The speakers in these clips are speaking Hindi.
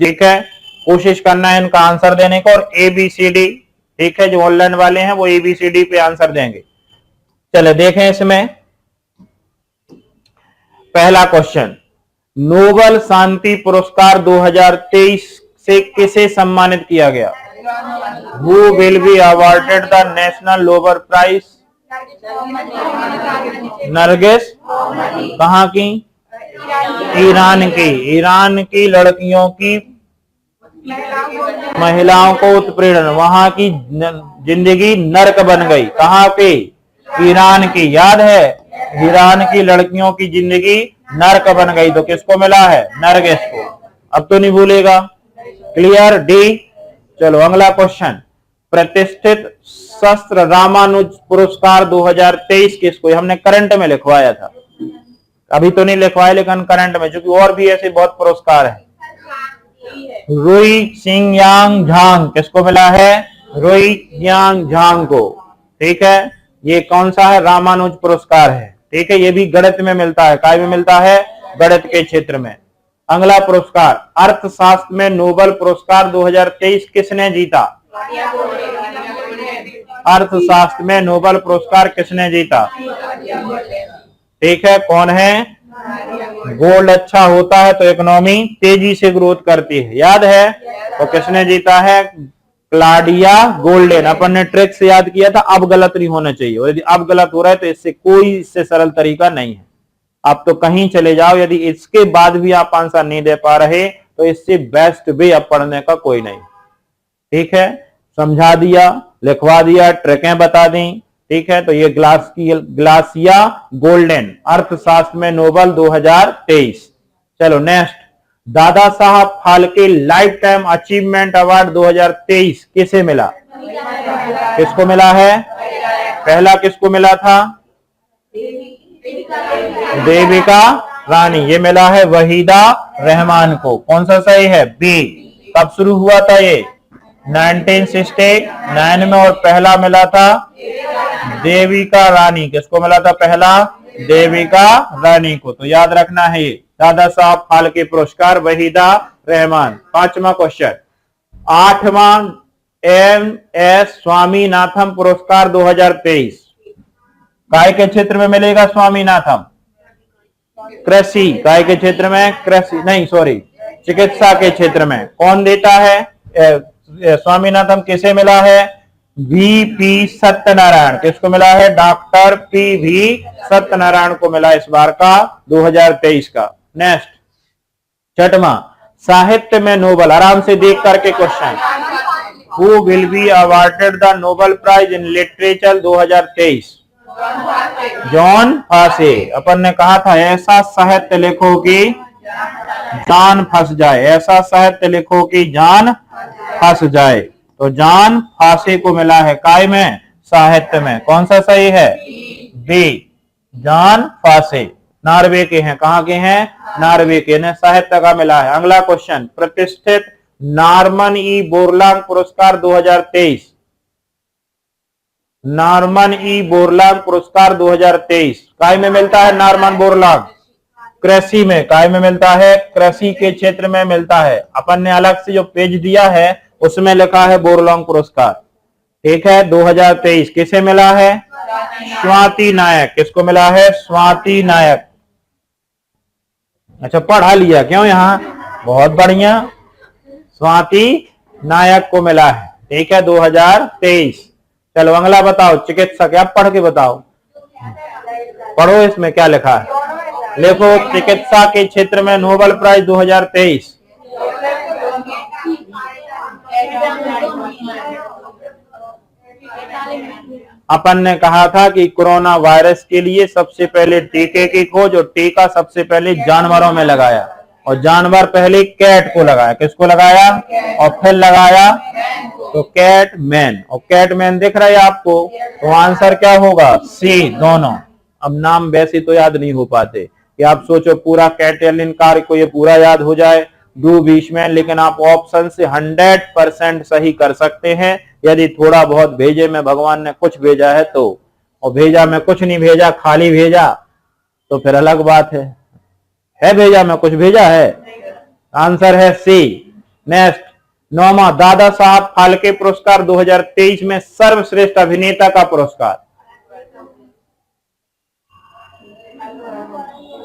ठीक है, कोशिश करना है इनका आंसर देने को, और ABCD, ठीक है, जो ऑनलाइन वाले हैं वो ABCD पे आंसर देंगे। चले देखें इसमें पहला क्वेश्चन, नोबेल शांति पुरस्कार 2023 से किसे सम्मानित किया गया? Who will be awarded the National Nobel Prize? Nargis, कहाँ की? ईरान की। ईरान की लड़कियों की, महिलाओं को उत्पीड़न, वहां की जिंदगी नर्क बन गई। कहाँ पे? ईरान की। याद है, ईरान की लड़कियों की जिंदगी नर्क बन गई, तो किसको मिला है? नरगिस को। अब तो नहीं भूलेगा। क्लियर? डी। चलो अगला क्वेश्चन, प्रतिष्ठित शस्त्र रामानुज पुरस्कार 2023 किसको? हमने करंट में लिखवाया था, अभी तो नहीं लिखवाया लेकिन करंट में, क्योंकि और भी ऐसे बहुत पुरस्कार है। रुई चिंगयांग झांग किसको मिला है? रुई चिंगयांग झांग को। ठीक है, ये कौन सा है? रामानुज पुरस्कार है। ठीक है, ये भी गणित में मिलता है। काय में मिलता है? गणित के क्षेत्र में। अगला पुरस्कार, अर्थशास्त्र में नोबेल पुरस्कार 2023 किसने जीता? अर्थशास्त्र में नोबेल पुरस्कार किसने जीता? ठीक है, कौन है? गोल्ड अच्छा होता है तो इकोनॉमी तेजी से ग्रोथ करती है, याद है? तो किसने जीता है? Claudia golden. अपन ने ट्रिक से याद किया था, अब गलत नहीं होना चाहिए, और यदि अब गलत हो रहा है तो इससे सरल तरीका नहीं है। आप तो कहीं चले जाओ, यदि इसके बाद भी आप आंसर नहीं दे पा रहे तो इससे बेस्ट वे अब पढ़ने का कोई नहीं। ठीक है, समझा दिया, लिखवा दिया, ट्रिकें बता दी। ठीक है, तो ये ग्लासिया गोल्डन, अर्थशास्त्र में नोबेल 2023। चलो next, Dada Saheb Phalke life time achievement award 2023 किसे मिला? किसको मिला है? पहला किसको मिला था? देविका रानी। ये मिला है वहीदा रहमान को। कौन सा सही है? बी। कब शुरू हुआ था ये? 1969 में, और पहला मिला था देविका रानी। किसको मिला था पहला? देविका रानी को। तो याद रखना है ये दादा साहब फाल्के पुरस्कार, वहीदा रहमान। पांचवा क्वेश्चन, 8वां MS स्वामीनाथन पुरस्कार 2023 काय के क्षेत्र में मिलेगा? स्वामीनाथन कृषि, काय के क्षेत्र में? कृषि नहीं, सॉरी, चिकित्सा के क्षेत्र में। कौन देता है? स्वामीनाथन किसे मिला है? VP सत्यनारायण। किसको मिला है? डॉक्टर PV सत्यनारायण को मिला इस बार का 2023 का। नेक्स्ट, छठवां, साहित्य में नोबेल, आराम से देख करके question, who will be awarded the Nobel prize in literature 2023? Jon Fosse. अपन ने कहा था ऐसा साहित्य लिखो कि जान फंस जाए, ऐसा साहित्य लिखो कि जान फंस जाए। तो जॉन फासे को मिला है काय में? साहित्य में। कौन सा सही है? B, John फासे। नॉर्वे के हैं। कहाँ के हैं? नॉर्वे के ने साहित्य का मिला है। अगला क्वेश्चन, प्रतिष्ठित नॉर्मन ई बोरलाग पुरस्कार 2023। नॉर्मन ई बोरलाग पुरस्कार 2023 काय में मिलता है? नॉर्मन बोरलाग कृषि में। काय में मिलता है? कृषि के क्षेत्र में मिलता है। अपन ने अलग से जो पेज दिया है उसमें लिखा है बोरलाग पुरस्कार। ठीक है, 2023 किसे मिला है? स्वाति नायक। किसको मिला है? स्वाति नायक। अच्छा, पढ़ा लिया क्यों यहाँ? बहुत बढ़िया, स्वाति नायक को मिला है। ठीक है, 2023। चलो अगला बताओ, चिकित्सक। आप पढ़ के बताओ, पढ़ो इसमें क्या लिखा है, लिखो। चिकित्सा के क्षेत्र में नोबेल प्राइज 2023। अपन ने कहा था कि कोरोना वायरस के लिए सबसे पहले टीके की खोज, और टीका सबसे पहले जानवरों में लगाया, और जानवर पहले कैट को लगाया। किसको लगाया? और फिर लगाया तो कैट मैन। और कैट मैन दिख रहा है आपको, तो आंसर क्या होगा? सी, दोनों। अब नाम वैसे तो याद नहीं हो पाते कि आप सोचो पूरा कैटेलिन कार को ये पूरा याद हो जाए, डू बीच में, लेकिन आप ऑप्शन से 100% सही कर सकते हैं यदि थोड़ा बहुत भेजे में भगवान ने कुछ भेजा है तो, और भेजा में कुछ नहीं भेजा, खाली भेजा तो फिर अलग बात है भेजा में कुछ भेजा है? आंसर है सी, नेक्स्ट, नौवां, दादा साहब फाल्के पुरस्कार 2023 में सर्वश्रेष्ठ अभिनेता का पुरस्कार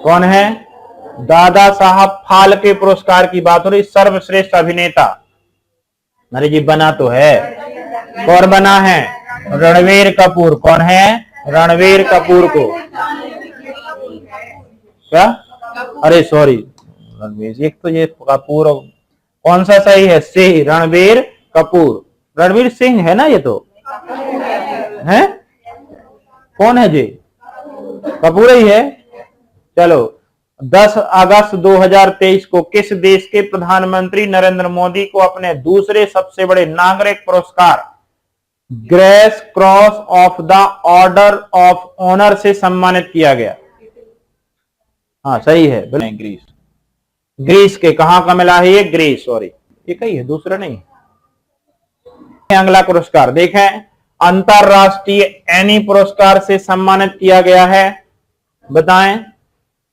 कौन है? दादा साहब फाल्के पुरस्कार की बात हो रही, सर्वश्रेष्ठ अभिनेता। अरे जी बना तो है, कौन बना है? रणवीर कपूर। कौन है? रणवीर कपूर को क्या? अरे सॉरी, रणवीर, एक तो ये कपूर, कौन सा सही है? सी, रणवीर कपूर। रणवीर सिंह है ना ये तो, है? कौन है जी? कपूर ही है। चलो, 10 अगस्त 2023 को किस देश के प्रधानमंत्री नरेंद्र मोदी को अपने दूसरे सबसे बड़े नागरिक पुरस्कार grace cross of the order of honour से सम्मानित किया गया? हाँ सही है, ग्रीस। ग्रीस के कहां का मिला है ये? ग्रीस, सॉरी ये कही है, दूसरा नहीं। अगला पुरस्कार देखें, अंतरराष्ट्रीय एनी पुरस्कार से सम्मानित किया गया है, बताएं,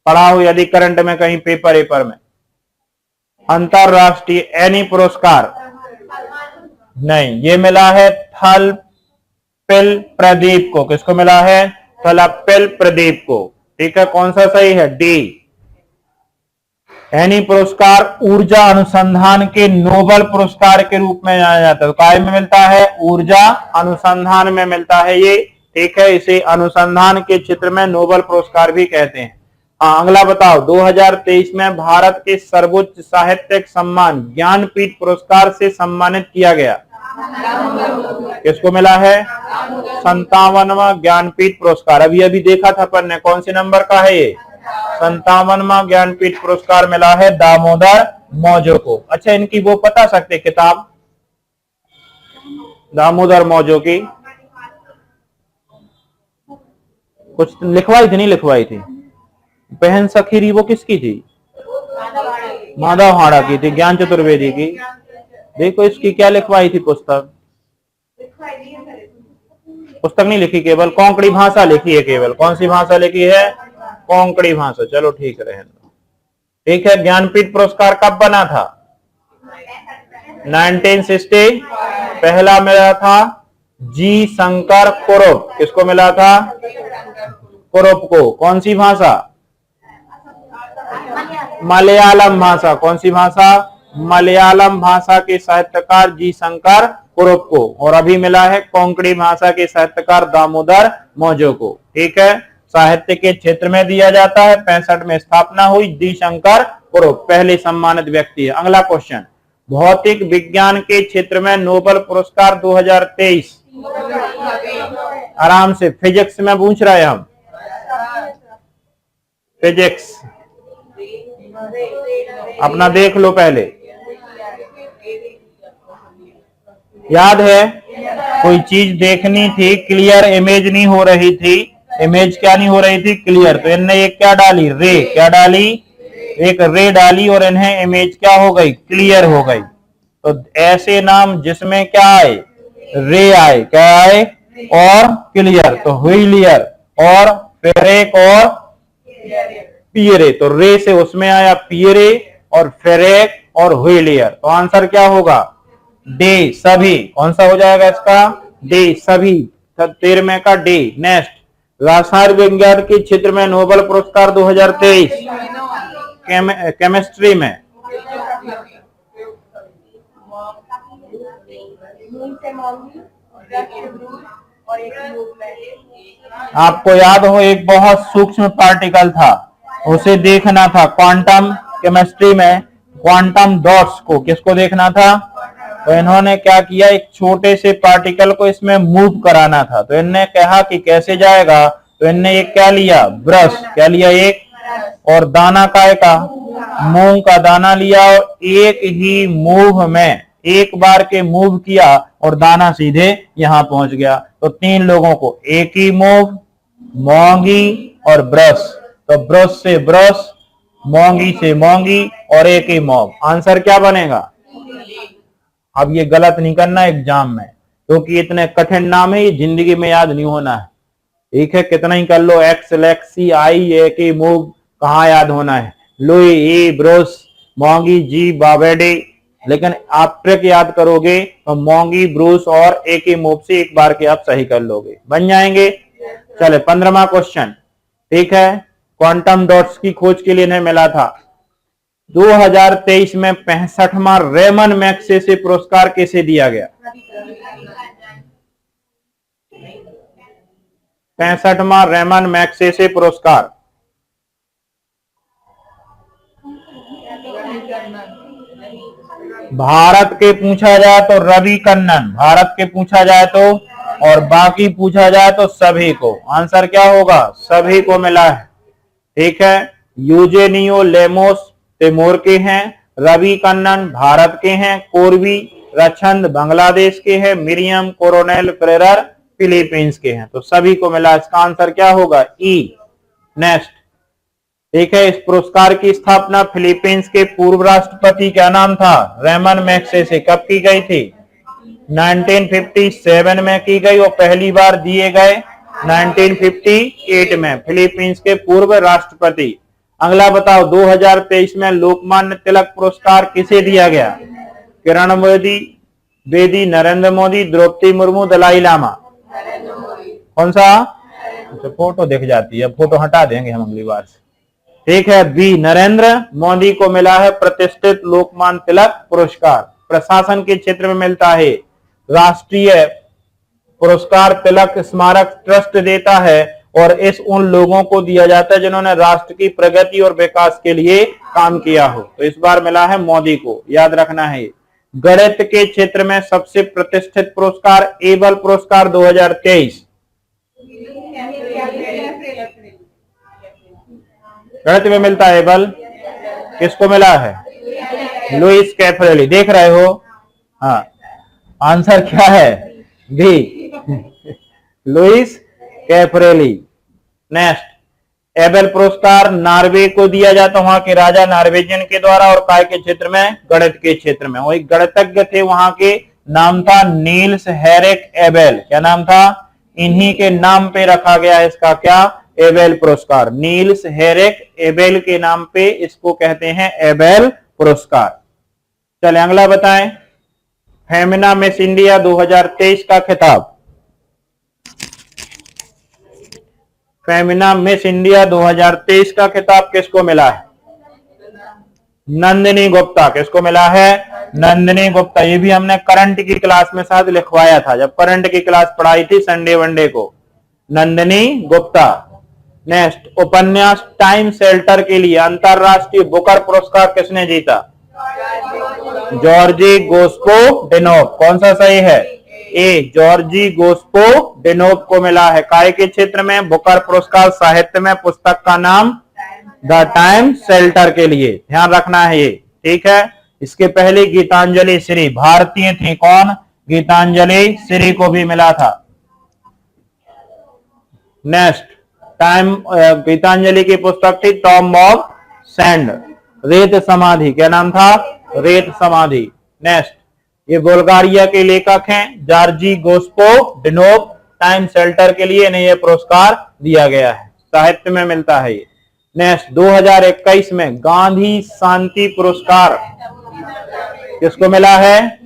पढ़ा हो यदि करंट में कहीं पेपर में। अंतरराष्ट्रीय एनी पुरस्कार नहीं, ये मिला है थलपेल प्रदीप को। किसको मिला है? थलपेल प्रदीप को। ठीक है, कौन सा सही है? डी। एनी पुरस्कार ऊर्जा अनुसंधान के नोबेल पुरस्कार के रूप में जाना जाता है। तो काय में मिलता है? ऊर्जा अनुसंधान में मिलता है ये। ठीक है, इसे अनुसंधान के क्षेत्र में नोबेल पुरस्कार भी कहते हैं। हाँ, अगला बताओ, 2023 में भारत के सर्वोच्च साहित्यिक सम्मान ज्ञानपीठ पुरस्कार से सम्मानित किया गया, किसको मिला है? 57वां ज्ञानपीठ पुरस्कार। अभी अभी देखा था अपन ने, कौन से नंबर का है ये? 57वां ज्ञानपीठ पुरस्कार मिला है दामोदर मौजो को। अच्छा, इनकी वो बता सकते किताब दामोदर मौजो की? कुछ लिखवाई थी, नहीं लिखवाई थी? बहन सखीरी वो किसकी थी? माधव हाड़ा की थी, ज्ञान चतुर्वेदी की। देखो इसकी क्या लिखवाई थी पुस्तक? पुस्तक नहीं लिखी, केवल कोंकणी भाषा लिखी है। केवल कौन सी भाषा लिखी है? कोंकणी भाषा। चलो ठीक है, रहने दो। ठीक है, ज्ञानपीठ पुरस्कार कब बना था? 1960। पहला मिला था जी शंकर कुरुप। किसको मिला था? कुरुप को। कौन सी भाषा? मलयालम भाषा। कौन सी भाषा? मलयालम भाषा के साहित्यकार जी शंकर कुरुप को। और अभी मिला है कोंकणी भाषा के साहित्यकार दामोदर मौजो को। ठीक है, साहित्य के क्षेत्र में दिया जाता है। 65 में स्थापना हुई। जी शंकर कुरुप पहले सम्मानित व्यक्ति है। अगला क्वेश्चन, भौतिक विज्ञान के क्षेत्र में नोबेल पुरस्कार 2023। आराम से, फिजिक्स में पूछ रहे हैं हम, फिजिक्स अपना देख लो पहले। याद है, कोई चीज देखनी थी, क्लियर इमेज नहीं हो रही थी। इमेज क्या नहीं हो रही थी? क्लियर। तो इनने एक क्या डाली? रे। क्या डाली? एक रे डाली और इन्हें इमेज क्या हो गई? क्लियर हो गई। तो ऐसे नाम जिसमें क्या आए? रे आए। क्या आए? और क्लियर। तो व्हीलियर और फेरेक और पियरे। तो रे से उसमें आया पियरे और फेरेक और व्हीलियर। तो आंसर क्या होगा? डे, सभी। कौन सा हो जाएगा इसका? डे, सभी। 13वें का डे। नेक्स्ट, रसायन विज्ञान के क्षेत्र में नोबेल पुरस्कार 2023 केमिस्ट्री में आपको याद हो, एक बहुत सूक्ष्म पार्टिकल था, उसे देखना था क्वांटम केमिस्ट्री में। क्वांटम डॉट्स को, किसको देखना था? तो इन्होंने क्या किया, एक छोटे से पार्टिकल को इसमें मूव कराना था। तो इनने कहा कि कैसे जाएगा? तो इनने एक क्या लिया? ब्रश। क्या लिया? एक। और दाना काय का? मूंग का दाना लिया और एक ही मूव में, एक बार के मूव किया और दाना सीधे यहां पहुंच गया। तो 3 लोगों को एक ही मूव, मोंगी और ब्रश। तो ब्रश से ब्रश, मोंगी से मोंगी और एक ही मॉग। आंसर क्या बनेगा? अब ये गलत नहीं करना एग्जाम में, क्योंकि इतने कठिन नाम है, ये जिंदगी में याद नहीं होना है। ठीक है, कितना ही कर लो, एक्स लेक्सी आई एक ही मूव, कहाँ याद होना है? लुई, ई ब्रोस, मोंगी, जी बावेडी, लेकिन आप ट्रिक याद करोगे तो मोंगी, ब्रूस और एकी मूव से एक बार के आप सही कर लोगे, बन जाएंगे। चले 15वां क्वेश्चन, ठीक है। क्वांटम डॉट्स की खोज के लिए इन्हें मिला था 2023 में 65वां रेमन मैग्सेसे पुरस्कार किसे दिया गया? 65वां रेमन मैग्सेसे पुरस्कार। भारत के पूछा जाए तो रवि कन्नन, भारत के पूछा जाए तो, और बाकी पूछा जाए तो सभी को। आंसर क्या होगा? सभी को मिला है, ठीक है। यूजेनियो लेमोस तिमोर के हैं, रवि कन्नन भारत के हैं, कोरवी रचंद बांग्लादेश के हैं, मिरियम कोरोनेल फेरेर फिलीपींस के हैं। तो सभी को मिला। इसका आंसर क्या होगा? ई। नेक्स्ट, ठीक है। इस पुरस्कार की स्थापना फिलीपींस के पूर्व राष्ट्रपति क्या नाम था? Ramon Magsaysay. कब की गई थी? 1957 में की गई और पहली बार दिए गए 1958 में फिलीपींस के पूर्व राष्ट्रपति। अगला बताओ, 2023 में लोकमान्य तिलक पुरस्कार किसे दिया गया? किरण बेदी, नरेंद्र मोदी, द्रौपदी मुर्मू, दलाई लामा। कौन सा? तो फोटो दिख जाती है, फोटो हटा देंगे हम अगली बार से, ठीक है। बी, नरेंद्र मोदी को मिला है प्रतिष्ठित लोकमान्य तिलक पुरस्कार। प्रशासन के क्षेत्र में मिलता है। राष्ट्रीय पुरस्कार तिलक स्मारक ट्रस्ट देता है और इस उन लोगों को दिया जाता है जिन्होंने राष्ट्र की प्रगति और विकास के लिए काम किया हो। तो इस बार मिला है मोदी को, याद रखना है। गणित के क्षेत्र में सबसे प्रतिष्ठित पुरस्कार एबल पुरस्कार 2023। गणित में मिलता है एबल, किसको मिला है? Luis Caffarelli. देख रहे हो? हाँ, आंसर क्या है? B, Luis Caffarelli. Next, Abel पुरस्कार नॉर्वे को दिया जाता, वहां के राजा नॉर्वेजियन के द्वारा, और काय के क्षेत्र में? गणित के क्षेत्र में। वही गणितज्ञ थे वहां के, नाम था नील्स हेरिक एबेल। क्या नाम था? इन्हीं के नाम पे रखा गया इसका क्या? एबेल पुरस्कार। नील्स हेरिक एबेल के नाम पे इसको कहते हैं एबेल पुरस्कार। चले अगला बताएं, फेमिना मिस इंडिया 2023 का खिताब। फेमिना मिस इंडिया 2023 का खिताब किसको मिला है? नंदिनी गुप्ता। किसको मिला है? नंदिनी गुप्ता। ये भी हमने करंट की क्लास में शायद लिखवाया था, जब करंट की क्लास पढ़ाई थी संडे वनडे को। नंदिनी गुप्ता। नेक्स्ट, उपन्यास टाइम शेल्टर के लिए अंतरराष्ट्रीय बुकर पुरस्कार किसने जीता? जॉर्जी गोस्पो डेनोव। कौन सा सही है? ए, जॉर्जी गोस्पो डेनोव को मिला है। काय के क्षेत्र में? बुकर पुरस्कार साहित्य में। पुस्तक का नाम द टाइम शेल्टर के लिए, ध्यान रखना है ये, ठीक है। इसके पहले गीतांजलि श्री भारतीय थी, कौन? गीतांजलि श्री को भी मिला था। नेक्स्ट, टाइम गीतांजलि की पुस्तक थी टॉम ऑफ सैंड, रेत समाधि। क्या नाम था? रेत समाधि। नेक्स्ट, ये बुल्गारिया के लेखक हैं जॉर्जी गोस्पो डेनोव। टाइम शेल्टर के लिए इन्हें यह पुरस्कार दिया गया है, साहित्य में मिलता है ये। नेक्स्ट, 2021 में गांधी शांति पुरस्कार किसको मिला है?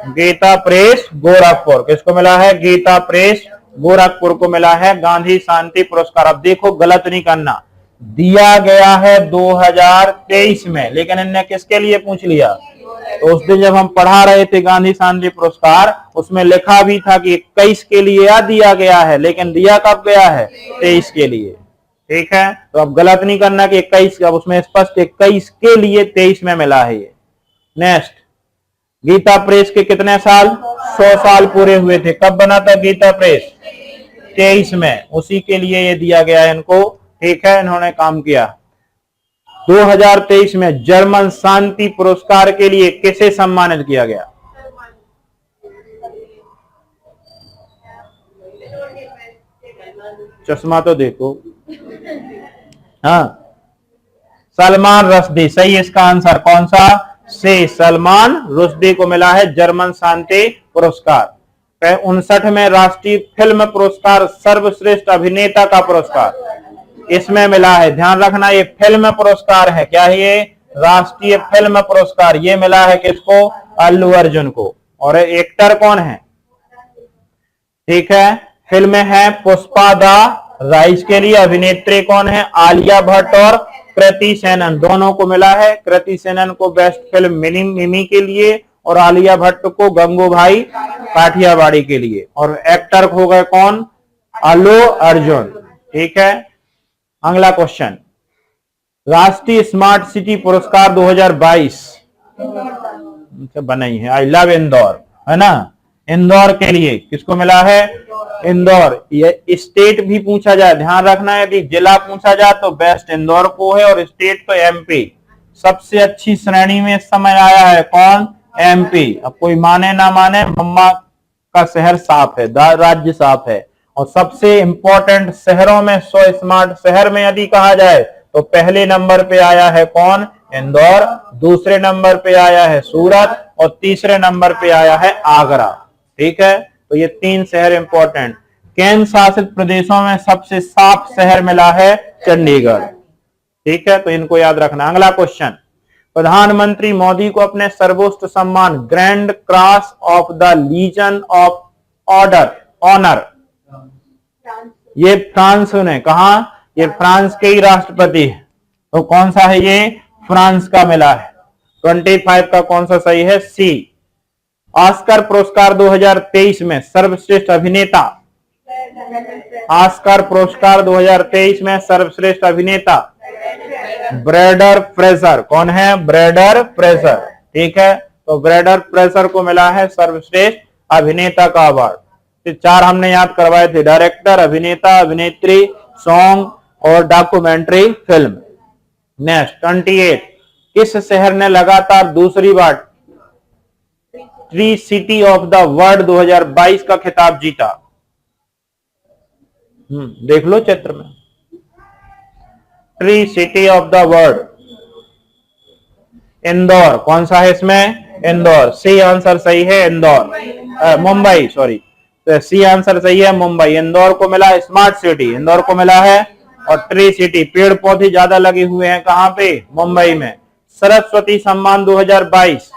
गीता प्रेस गोरखपुर। किसको मिला है? गीता प्रेस गोरखपुर को मिला है गांधी शांति पुरस्कार। अब देखो, गलत नहीं करना, दिया गया है 2023 में, लेकिन इनने किसके लिए पूछ लिया? तो उस दिन जब हम पढ़ा रहे थे गांधी शांति पुरस्कार, उसमें लिखा भी था कि 21 के लिए दिया गया है, लेकिन दिया कब गया है? 23 के लिए, ठीक है। तो अब गलत नहीं करना कि 21, अब उसमें स्पष्ट 21 के लिए 23 में मिला है ये। नेक्स्ट, गीता प्रेस के कितने साल? 100 साल पूरे हुए थे। कब बना था गीता प्रेस? 23 में, उसी के लिए ये दिया गया है इनको, ठीक है। इन्होंने काम किया। 2023 में जर्मन शांति पुरस्कार के लिए किसे सम्मानित किया गया? चश्मा तो देखो। हाँ, सलमान रश्दी सही इसका आंसर। कौन सा? से, सलमान रुश्दी को मिला है जर्मन शांति पुरस्कार। 59 में राष्ट्रीय फिल्म पुरस्कार सर्वश्रेष्ठ अभिनेता का पुरस्कार इसमें मिला है। ध्यान रखना, ये फिल्म पुरस्कार है। क्या है ये? राष्ट्रीय फिल्म पुरस्कार ये मिला है किसको? अल्लू अर्जुन को। और एक्टर कौन है? ठीक है, फिल्म है पुष्पा द राइज के लिए। अभिनेत्री कौन है? आलिया भट्ट और कृति सेनन, दोनों को मिला है। कृति सेनन को बेस्ट फिल्म मिमी के लिए और आलिया भट्ट को गंगूबाई काठियावाड़ी के लिए। और एक्टर हो गए कौन? अल्लू अर्जुन। ठीक है, अगला क्वेश्चन, राष्ट्रीय स्मार्ट सिटी पुरस्कार 2022 बना ही है। आई लव इंदौर, है ना? इंदौर के लिए किसको मिला है? इंदौर। ये स्टेट भी पूछा जाए, ध्यान रखना है, यदि जिला पूछा जाए तो बेस्ट इंदौर को है और स्टेट तो एमपी। सबसे अच्छी श्रेणी में इस समय आया है कौन? एमपी। अब कोई माने ना माने, मम्मा का शहर साफ है, राज्य साफ है। और सबसे इंपॉर्टेंट शहरों में 100 स्मार्ट शहर में यदि कहा जाए तो पहले नंबर पे आया है कौन? इंदौर। दूसरे नंबर पे आया है सूरत और तीसरे नंबर पे आया है आगरा। ठीक है, तो ये 3 शहर इंपॉर्टेंट। केंद्र शासित प्रदेशों में सबसे साफ शहर मिला है चंडीगढ़। ठीक है, तो इनको याद रखना। अगला क्वेश्चन, प्रधानमंत्री मोदी को अपने सर्वोच्च सम्मान grand cross of the legion of honour, ये फ्रांस ने कहा, ये फ्रांस के ही राष्ट्रपति है, तो कौन सा है ये? फ्रांस का मिला है। 25 का कौन सा सही है? सी। ऑस्कर पुरस्कार 2023 में सर्वश्रेष्ठ अभिनेता, ऑस्कर पुरस्कार 2023 में सर्वश्रेष्ठ अभिनेता ब्रैडर फ्रेजर। कौन है? ब्रैडर फ्रेजर। ठीक है, तो ब्रैडर फ्रेजर को मिला है सर्वश्रेष्ठ अभिनेता का अवार्ड। 4 हमने याद करवाए थे, डायरेक्टर, अभिनेता, अभिनेत्री, सॉन्ग और डॉक्यूमेंट्री फिल्म। नेक्स्ट 28, किस शहर ने लगातार दूसरी बार tree city of the world 2022 का खिताब जीता? देख लो चित्र में, tree city of the world, Indore. कौन सा है इसमें? इंदौर। सी आंसर सही है, इंदौर, मुंबई, सॉरी, तो सी आंसर सही है, मुंबई। इंदौर को मिला स्मार्ट सिटी, इंदौर को मिला है। और ट्री सिटी, पेड़ पौधे ज्यादा लगे हुए हैं कहां पे? मुंबई में। सरस्वती सम्मान 2022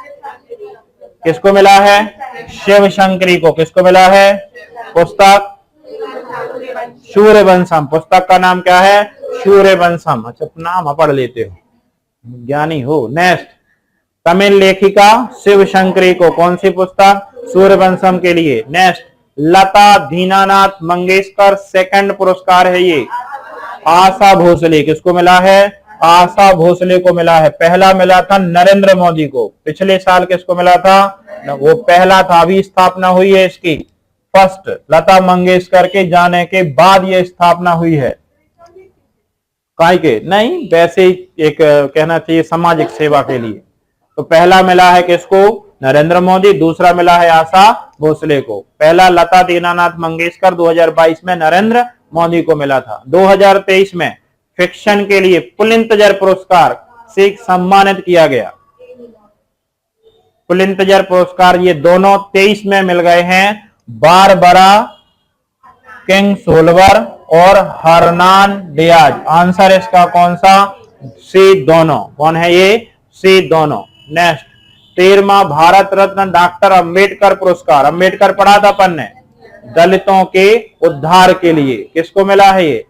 किसको मिला है? शिव शंकरी को। किसको मिला है? पुस्तक सूर्यवंशम, पुस्तक का नाम क्या है? सूर्यवंशम। अच्छा, नाम पढ़ लेते हो, ज्ञानी हो। नेक्स्ट, तमिल लेखिका शिव शंकरी को कौन सी पुस्तक? सूर्यवंशम के लिए। नेक्स्ट, लता दीनानाथ मंगेशकर सेकंड पुरस्कार है ये। आशा भोसले, किसको मिला है? आशा भोसले को मिला है। पहला मिला था नरेंद्र मोदी को, पिछले साल किसको मिला था? वो पहला था, अभी स्थापना हुई है इसकी, फर्स्ट लता मंगेशकर के जाने के बाद ये स्थापना हुई है। काय के नहीं, वैसे एक कहना चाहिए सामाजिक सेवा के लिए। तो पहला मिला है किसको? नरेंद्र मोदी। दूसरा मिला है आशा भोसले को। पहला लता दीनानाथ मंगेशकर 2022 में नरेंद्र मोदी को मिला था। 2023 में फिक्शन के लिए पुलिंतजर पुरस्कार से सम्मानित किया गया। पुलिंतजर पुरस्कार ये दोनों 23 में मिल गए हैं, बारबरा किंग्सहोल्वर और हरनान डियाज। आंसर इसका कौन सा? सी, दोनों। कौन है ये? सी, दोनों। नेक्स्ट, 13वां भारत रत्न डॉक्टर अंबेडकर पुरस्कार, अंबेडकर पढ़ा था अपन ने, दलितों के उद्धार के लिए किसको मिला है ये?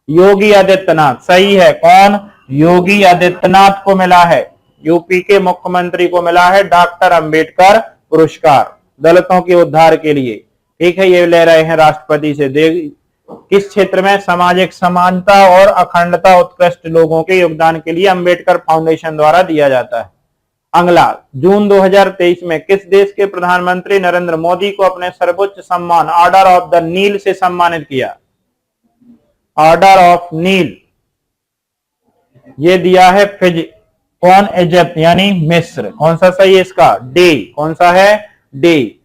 योगी आदित्यनाथ। सही है, कौन? योगी आदित्यनाथ को मिला है। यूपी के मुख्यमंत्री को मिला है डॉक्टर अंबेडकर पुरस्कार दलितों के उद्धार के लिए। ठीक है, ये ले रहे हैं राष्ट्रपति से। किस क्षेत्र में? सामाजिक समानता और अखंडता उत्कृष्ट लोगों के योगदान के लिए अंबेडकर फाउंडेशन द्वारा दिया जाता है। अगला, जून 2023 में किस देश के प्रधानमंत्री नरेंद्र मोदी को अपने सर्वोच्च सम्मान ऑर्डर ऑफ द नील से सम्मानित किया? ऑर्डर ऑफ नील ये दिया है कौन? इजिप्ट यानी मिस्र। कौन सा सही है इसका? डी। कौन सा है? डी।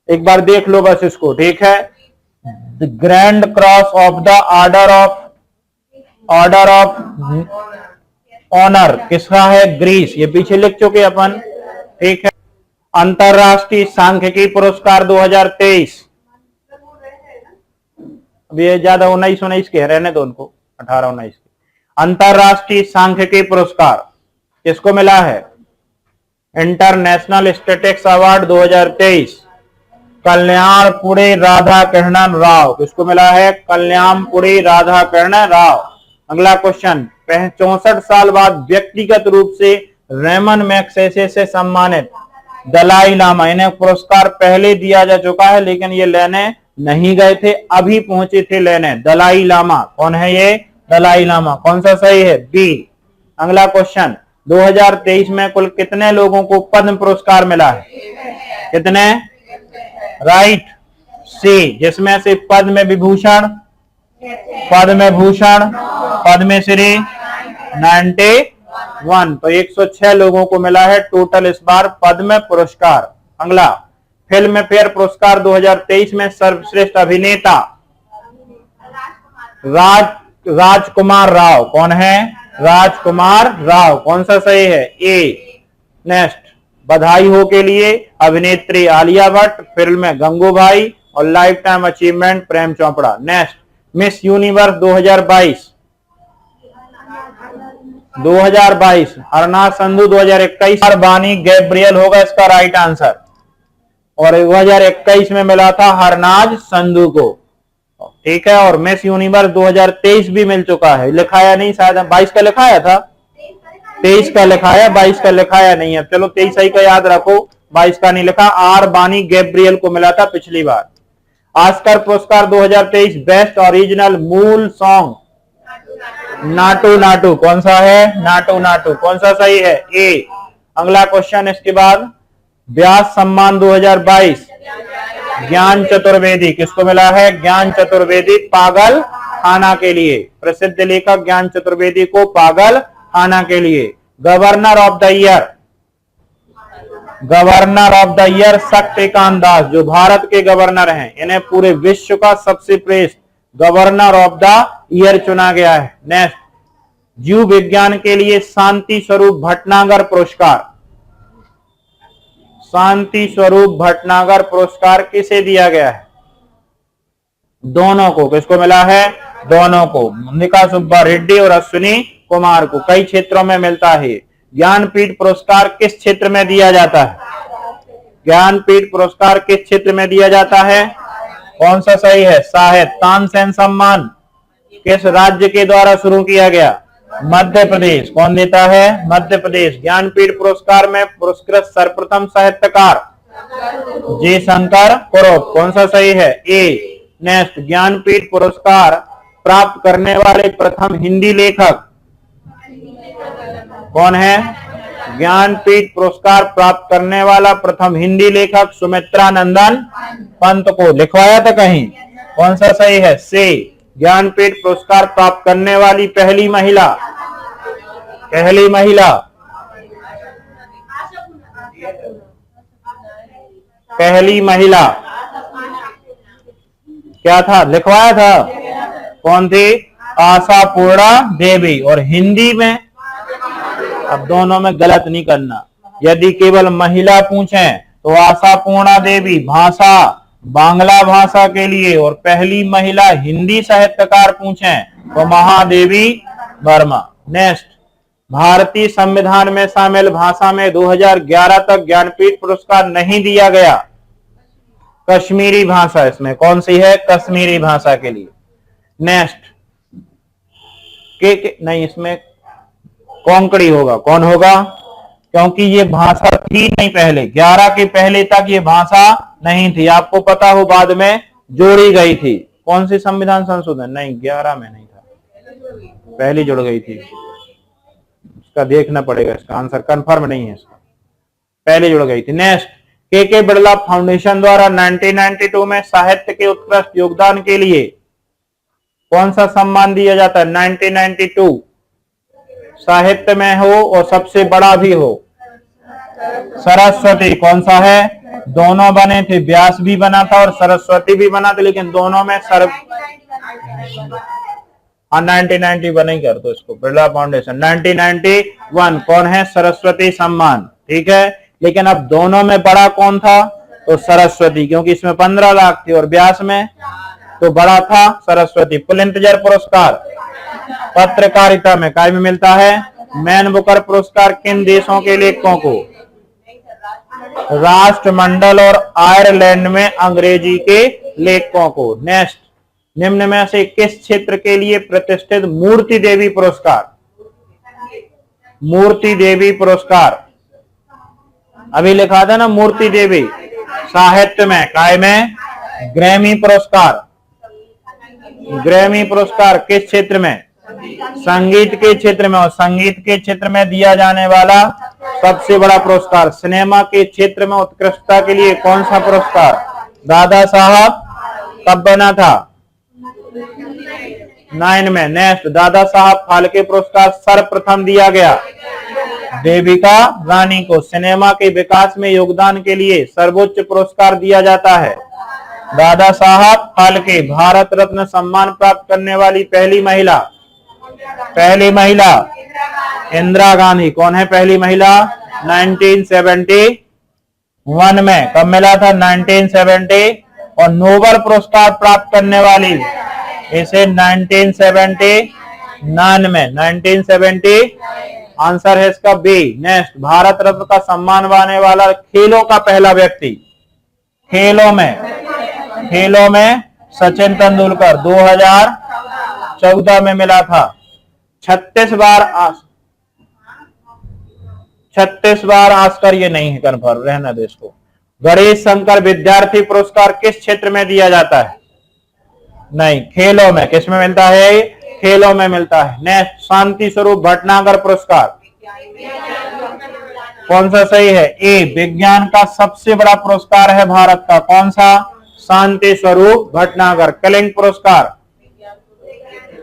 एक बार देख लो बस इसको। ठीक है, the grand cross of the order of honour किसका है? ग्रीस। ये पीछे लिख चुके अपन। ठीक है, अंतरराष्ट्रीय सांख्यिकी पुरस्कार 2023, अब ये ज्यादा 19 के रहने दो उनको, 18-19 के। अंतरराष्ट्रीय सांख्यिकी पुरस्कार किसको मिला है? International statistics award 2023 Kalyanpuri Radhakrishnan Rao किसको मिला है? कल्याणपुरी राधाकृष्णन राव। अगला क्वेश्चन, 64 साल बाद व्यक्तिगत रूप से रेमन मैग्सेसे से सम्मानित दलाई लामा, इन्हें पुरस्कार पहले दिया जा चुका है लेकिन ये लेने नहीं गए थे, अभी पहुंचे थे लेने। दलाई लामा कौन है? ये दलाई लामा। कौन सा सही है? बी। अगला क्वेश्चन, 2023 में कुल कितने लोगों को पद्म पुरस्कार मिला है? कितने? राइट, सी, जिसमें से पद्म विभूषण, पद्म भूषण, पद्मश्री 91, तो 106 लोगों को मिला है टोटल इस बार पद्म पुरस्कार। अगला, फिल्म फेयर पुरस्कार 2023 में सर्वश्रेष्ठ अभिनेता राजकुमार राव कौन है? राजकुमार राव। कौन सा सही है? ए। नेक्स्ट, बधाई हो के लिए अभिनेत्री आलिया भट्ट, फिल्म में गंगूबाई और life time achievement Prem Chopra. Next, Miss Universe 2022 Harnaaz Sandhu, 2021 Bonney Gabriel होगा इसका राइट आंसर, और 2021 में मिला था हरनाज संधू को। ठीक है, और मिस यूनिवर्स 2023 भी मिल चुका है, लिखाया नहीं शायद, 22 का लिखाया था, 23 का लिखाया, 22 का लिखाया नहीं है। चलो 23 सही का याद रखो, 22 का नहीं लिखा। आर बानी गैब्रियल को मिला था पिछली बार। ऑस्कर पुरस्कार 2023 बेस्ट ओरिजिनल मूल सॉन्ग नाटू नाटू, कौन सा है? नाटू नाटू। कौन सा सही है? ए। अगला क्वेश्चन इसके बाद, व्यास सम्मान 2022 ज्ञान चतुर्वेदी किसको मिला है? ज्ञान चतुर्वेदी पागल खाना के लिए, प्रसिद्ध लेखक ज्ञान चतुर्वेदी को पागल खाना के लिए। Governor of the year, governor of the year Shaktikanta Das जो भारत के गवर्नर हैं, इन्हें पूरे विश्व का सबसे श्रेष्ठ गवर्नर ऑफ द ईयर चुना गया है। नेक्स्ट, जीव विज्ञान के लिए शांति स्वरूप भटनागर पुरस्कार, शांति स्वरूप भटनागर पुरस्कार किसे दिया गया है? दोनों को। किसको मिला है? दोनों को, मोनिका सुब्बा रेड्डी और अश्विनी कुमार को। कई क्षेत्रों में मिलता है। ज्ञानपीठ पुरस्कार किस क्षेत्र में दिया जाता है? ज्ञानपीठ पुरस्कार किस क्षेत्र में दिया जाता है? कौन सा सही है? साहित्य। तानसेन सम्मान किस राज्य के द्वारा शुरू किया गया? मध्य प्रदेश। कौन देता है? मध्य प्रदेश। ज्ञानपीठ पुरस्कार में पुरस्कृत सर्वप्रथम साहित्यकार जे शंकर कुरुप। कौन सा सही है? ए। नेक्स्ट, ज्ञानपीठ पुरस्कार प्राप्त करने वाले प्रथम हिंदी लेखक कौन है? ज्ञानपीठ पुरस्कार प्राप्त करने वाला प्रथम हिंदी लेखक सुमित्रा नंदन पंत को। लिखवाया था कहीं? कौन सा सही है? से। ज्ञानपीठ पुरस्कार प्राप्त करने वाली पहली महिला, पहली महिला, पहली महिला क्या था? लिखवाया था। कौन थी? आशापूर्णा देवी। और हिंदी में, अब दोनों में गलत नहीं करना, यदि केवल महिला पूछें तो आशापूर्णा देवी भाषा बांग्ला भाषा के लिए, और पहली महिला हिंदी साहित्यकार पूछें तो महादेवी वर्मा। नेक्स्ट, भारतीय संविधान में शामिल भाषा में 2011 तक ज्ञानपीठ पुरस्कार नहीं दिया गया। कश्मीरी भाषा इसमें कौन सी है? कश्मीरी भाषा के लिए। नेक्स्ट, के नहीं, इसमें कोंकणी होगा। कौन होगा? क्योंकि ये भाषा थी नहीं पहले, 11 के पहले तक ये भाषा नहीं थी। आपको पता हो बाद में जोड़ी गई थी। कौन सी संविधान संशोधन? नहीं, 11 में नहीं था, पहली जुड़ गई थी। इसका देखना पड़ेगा, इसका आंसर कंफर्म नहीं है, इसका पहले जुड़ गई थी। नेक्स्ट, के बिरला फाउंडेशन द्वारा 1992 में साहित्य के उत्कृष्ट योगदान के लिए कौन सा सम्मान दिया जाता है? 1992 साहित्य में हो और सबसे बड़ा भी हो। सरस्वती। कौन सा है? दोनों बने थे, व्यास भी बना था और सरस्वती भी बना था, लेकिन दोनों में 1990 बना ही कर दो इसको, बिरला फाउंडेशन। 1991 कौन है? सरस्वती सम्मान। ठीक है, लेकिन अब दोनों में बड़ा कौन था? तो सरस्वती, क्योंकि इसमें 15 लाख थी और व्यास में तो बड़ा था सरस्वती। पुलिंत्जर पुरस्कार पत्रकारिता में काय में मिलता है। मैन बुकर पुरस्कार किन देशों के लेखकों को? राष्ट्रमंडल और आयरलैंड में अंग्रेजी के लेखकों को। नेक्स्ट, निम्न में से किस क्षेत्र के लिए प्रतिष्ठित मूर्ति देवी पुरस्कार? मूर्ति देवी पुरस्कार अभी लिखा था ना, मूर्ति देवी। साहित्य में काय में? ग्रैमी पुरस्कार। ग्रैमी पुरस्कार किस क्षेत्र में? संगीत के क्षेत्र में। और संगीत के क्षेत्र में दिया जाने वाला सबसे बड़ा पुरस्कार। सिनेमा के क्षेत्र में उत्कृष्टता के लिए कौन सा पुरस्कार? दादा साहब कब बना था? 9 में। नेक्स्ट, दादा साहब फाल्के पुरस्कार सर्वप्रथम दिया गया देविका रानी को। सिनेमा के विकास में योगदान के लिए सर्वोच्च पुरस्कार दिया जाता है दादा साहब फाल्के। भारत रत्न सम्मान प्राप्त करने वाली पहली महिला इंदिरा गांधी। कौन है पहली महिला? 1971 में। कब मिला था? 1970। और नोबेल पुरस्कार प्राप्त करने वाली इसे 1979 में। 1970 आंसर है इसका बी। नेक्स्ट, भारत रत्न का सम्मान पाने वाला खेलों का पहला व्यक्ति। खेलों में सचिन तेंदुलकर 2014 में मिला था। 36 बार ऑस्कर ये नहीं है, कन्फर्म रहना दे इसको। गणेश शंकर विद्यार्थी पुरस्कार किस क्षेत्र में दिया जाता है? नहीं, खेलों में। किस में मिलता है? खेलों में मिलता है। नेक्स्ट, शांति स्वरूप भटनागर पुरस्कार कौन सा सही है? ए, विज्ञान का सबसे बड़ा पुरस्कार है भारत का। कौन सा? शांति स्वरूप भटनागर। कलिंग पुरस्कार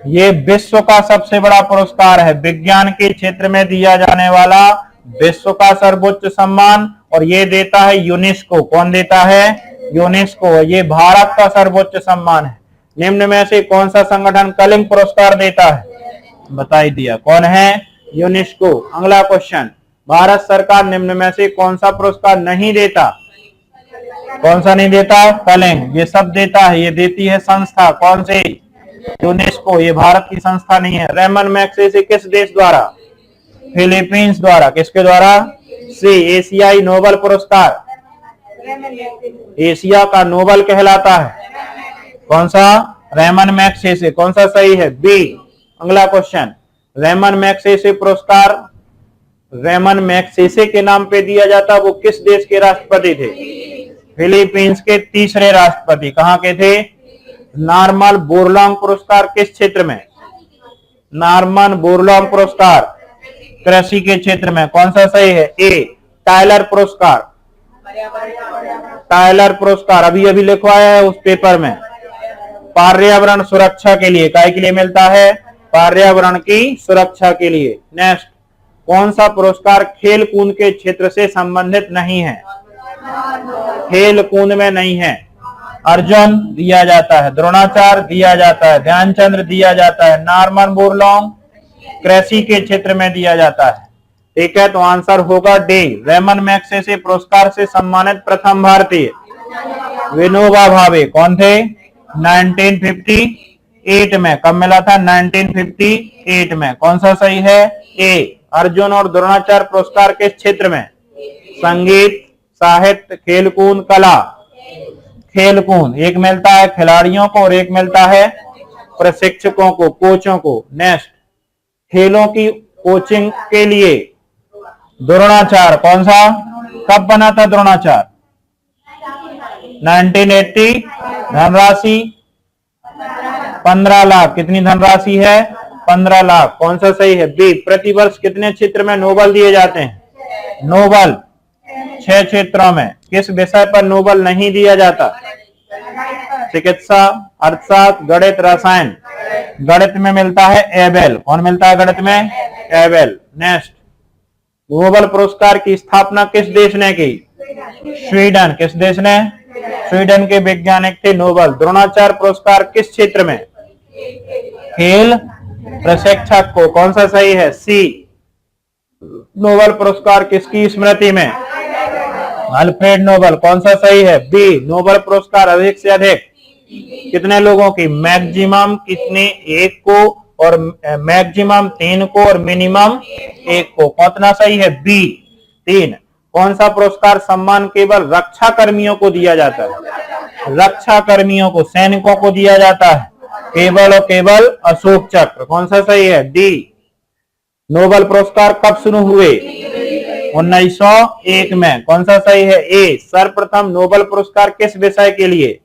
ये विश्व का सबसे बड़ा पुरस्कार है, विज्ञान के क्षेत्र में दिया जाने वाला विश्व का सर्वोच्च सम्मान, और ये देता है यूनेस्को। कौन देता है? यूनेस्को। ये भारत का सर्वोच्च सम्मान है। निम्न में से कौन सा संगठन कलिंग पुरस्कार देता है? बता ही दिया, कौन है? यूनेस्को। अगला क्वेश्चन, भारत सरकार निम्न में से कौन सा पुरस्कार नहीं देता? कौन सा नहीं देता? कलिंग। ये सब देता है, ये देती है संस्था। कौन सी? यूनेस्को। ये भारत की संस्था नहीं है। रेमन मैग्सेसे किस देश द्वारा? फिलीपींस द्वारा। किसके द्वारा? सी, एशियाई नोबेल पुरस्कार एशिया का नोबेल कहलाता है। कौन सा? Ramon Magsaysay. कौन सा सही है? बी। अगला क्वेश्चन, रेमन मैग्सेसे पुरस्कार रेमन मैग्सेसे के नाम पे दिया जाता, वो किस देश के राष्ट्रपति थे? फिलीपींस के तीसरे राष्ट्रपति। कहां के थे? नॉर्मन बोरलॉन्ग पुरस्कार किस क्षेत्र में? नॉर्मन बोरलॉन्ग पुरस्कार कृषि के क्षेत्र में। कौन सा सही है? ए, टायलर पुरस्कार। टायलर पुरस्कार अभी लिखवाया है उस पेपर में। पर्यावरण सुरक्षा के लिए, काय के लिए मिलता है? पर्यावरण की सुरक्षा के लिए। नेक्स्ट, कौन सा पुरस्कार खेल कूद के क्षेत्र से संबंधित नहीं है? खेल कूद में नहीं है। अर्जुन दिया जाता है, द्रोणाचार्य दिया जाता है, ध्यानचंद्र दिया जाता है, नॉर्मन बोरलॉन्ग कृषि के क्षेत्र में दिया जाता है। ठीक है, तो आंसर होगा डी। रेमन मैग्सेसे पुरस्कार से सम्मानित प्रथम भारतीय विनोबा भावे। कौन थे? 1958 में। कब मिला था? 1958 में। कौन सा सही है? ए। अर्जुन और द्रोणाचार्य पुरस्कार किस क्षेत्र में? संगीत, साहित्य, खेलकूद, कला। खेलकूद एक मिलता है खिलाड़ियों को और एक मिलता है प्रशिक्षकों को, कोचों को। नेक्स्ट, खेलों की कोचिंग के लिए द्रोणाचार्य कौन सा? कब बना था द्रोणाचार्य? 1980। धनराशि 15 लाख। कितनी धनराशि है? 15 लाख। कौन सा सही है? बी। प्रतिवर्ष कितने क्षेत्र में नोबेल दिए जाते हैं? नोबेल 6 क्षेत्रों में। किस विषय पर नोबेल नहीं दिया जाता? चिकित्सा, अर्थशास्त्र, गणित, रसायन। गणित में मिलता है एबेल। कौन मिलता है गणित में? एबेल। नेक्स्ट, नोबेल पुरस्कार की स्थापना किस देश ने की? स्वीडन। किस देश ने? स्वीडन के वैज्ञानिक थे नोबेल। द्रोणाचार्य पुरस्कार किस क्षेत्र में? खेल प्रशिक्षक को। कौन सा सही है? सी। नोबेल पुरस्कार किसकी स्मृति में? Alfred Nobel. कौन सा सही है? बी। नोबेल पुरस्कार अधिक से अधिक कितने लोगों की? मैक्सिमम कितने? एक को और मैक्सिमम 3 को और मिनिमम 1 को। कितना सही है? बी 3। कौन सा पुरस्कार सम्मान केवल रक्षा कर्मियों को दिया जाता है? रक्षा कर्मियों को, सैनिकों को दिया जाता है, केवल और केवल अशोक चक्र। कौन सा सही है? डी। नोबेल पुरस्कार कब शुरू हुए? 1901 में। कौन सा सही है? ए। सर्वप्रथम नोबेल पुरस्कार किस विषय के लिए?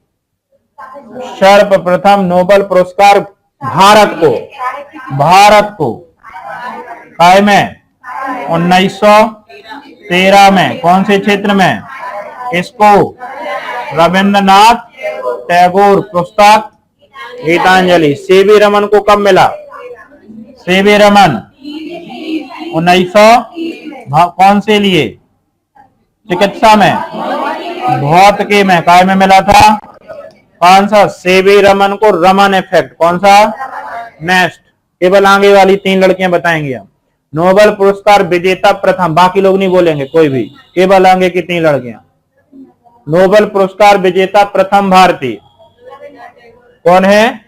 सर्वप्रथम नोबेल पुरस्कार भारत को काय में? 1913 में। कौन से क्षेत्र में? इसको रविंद्रनाथ टैगोर पुस्तक गीतांजलि। सीवी रमन को कब मिला? सीवी रमन 1900 कौन से लिए? चिकित्सा में, भौतिकी में। काय में मिला था? कौन सा? सीवी रमन को रमन इफेक्ट। कौन सा? नेक्स्ट। केवल आगे वाली 3 लड़कियां बताएंगे हम। नोबेल पुरस्कार विजेता प्रथम, बाकी लोग नहीं बोलेंगे कोई भी, केवल आगे की 3 लड़कियां। नोबेल पुरस्कार विजेता प्रथम भारतीय कौन है?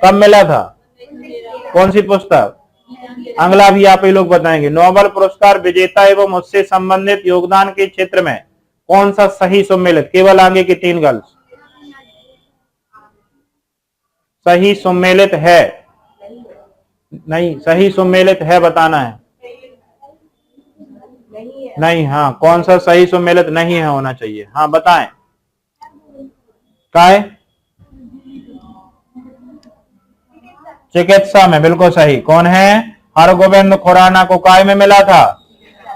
कब मिला था? कौन सी पुस्तक? अगला भी आप ही लोग बताएंगे। नोबेल पुरस्कार विजेता एवं उससे संबंधित योगदान के क्षेत्र में कौन सा सही सम्मिलित? केवल आगे की 3 गर्ल्स। सही सम्मिलित है? नहीं, सही सम्मिलित है बताना है। नहीं, हाँ, कौन सा सही सम्मिलित नहीं है होना चाहिए? हाँ बताएं। काय? चिकित्सा में, बिल्कुल सही। कौन है? हरगोविंद खुराना को काय में मिला था?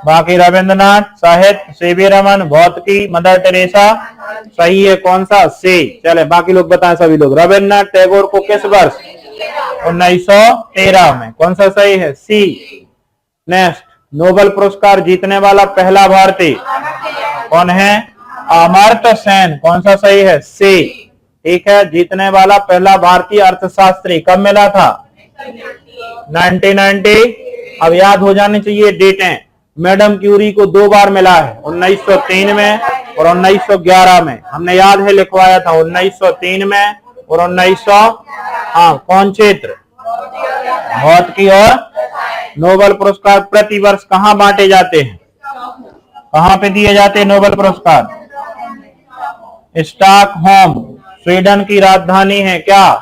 बाकी रविंद्रनाथ, साहित्य, सीवी रमन, भौतिकी, मदर टेरेसा। सही है कौन सा? सी। चले बाकी लोग बताएं सभी लोग। रविंद्रनाथ टैगोर को किस वर्ष? 1913 में। कौन सा सही है? सी। नेक्स्ट। नोबेल पुरस्कार जीतने वाला पहला भारतीय कौन है? अमर्त्य सेन। कौन सा सही है? सी। ठीक है। जीतने वाला पहला भारतीय अर्थशास्त्री कब मिला था? 1990। अब याद हो जानी चाहिए डेटें। मैडम क्यूरी को 2 बार मिला है, 1903 में और 1911 में। हमने याद है लिखवाया था 1903 में और 1900। हाँ, कौन क्षेत्र? भौतिकी। और नोबेल पुरस्कार प्रतिवर्ष कहाँ बांटे जाते हैं? कहाँ पे दिए जाते हैं नोबेल पुरस्कार? स्टॉकहोम, स्वीडन की राजधानी है क्या?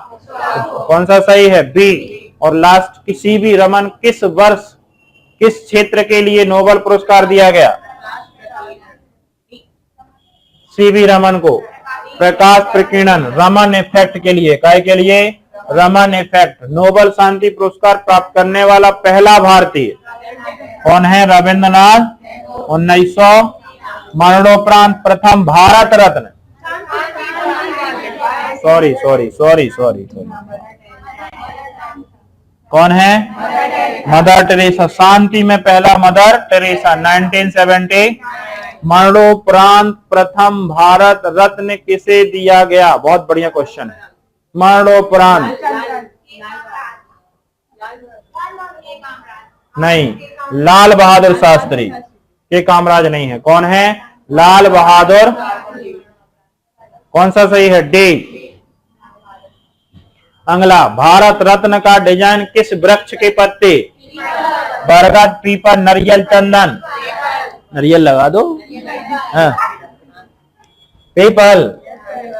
कौन सा सही है? बी। और लास्ट, किसी भी रमन किस वर्ष किस क्षेत्र के लिए नोबेल पुरस्कार दिया गया? सीवी रमन को प्रकाश प्रकीर्णन, रमन इफेक्ट के लिए। काय के लिए? रमन इफेक्ट। नोबेल शांति पुरस्कार प्राप्त करने वाला पहला भारतीय कौन है? रविंद्रनाथ। 1900। मरणोपरांत प्रथम भारत रत्न, सॉरी कौन है? Mother Teresa. शांति में पहला मदर टेरेसा 1970। मरणोपरांत प्रथम भारत रत्न किसे दिया गया? बहुत बढ़िया क्वेश्चन है। मरणोपरांत नहीं, लाल बहादुर शास्त्री के कामराज नहीं है। कौन है? लाल बहादुर। कौन सा सही है? डी। अगला, भारत रत्न का डिजाइन किस वृक्ष के पत्ते? बरगद, पीपल, नारियल, चंदन। नारियल लगा दो। हाँ। पीपल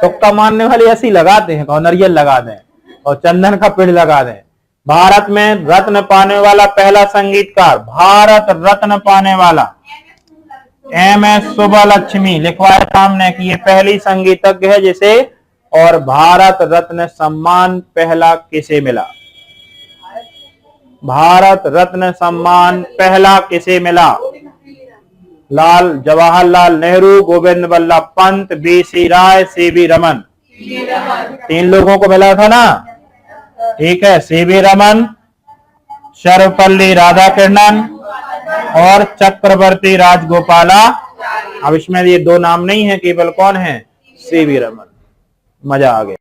तुक्का मारने वाले ऐसे लगाते हैं, और नारियल लगा दें और चंदन का पेड़ लगा दें। भारत में रत्न पाने वाला पहला संगीतकार, भारत रत्न पाने वाला MS सुब्बलक्ष्मी। लिखवाया था हमने कि ये पहली संगीतज्ञ है जिसे। और भारत रत्न सम्मान पहला किसे मिला? भारत रत्न सम्मान पहला किसे मिला? जवाहरलाल नेहरू, गोविंद बल्लभ पंत, BC राय, सीवी रमन। 3 लोगों को मिला था ना? ठीक है। सीवी रमन, सर्वपल्ली राधाकृष्णन और चक्रवर्ती राजगोपाला। अब इसमें ये 2 नाम नहीं है, केवल कौन है? सीवी रमन। मजा आ गया।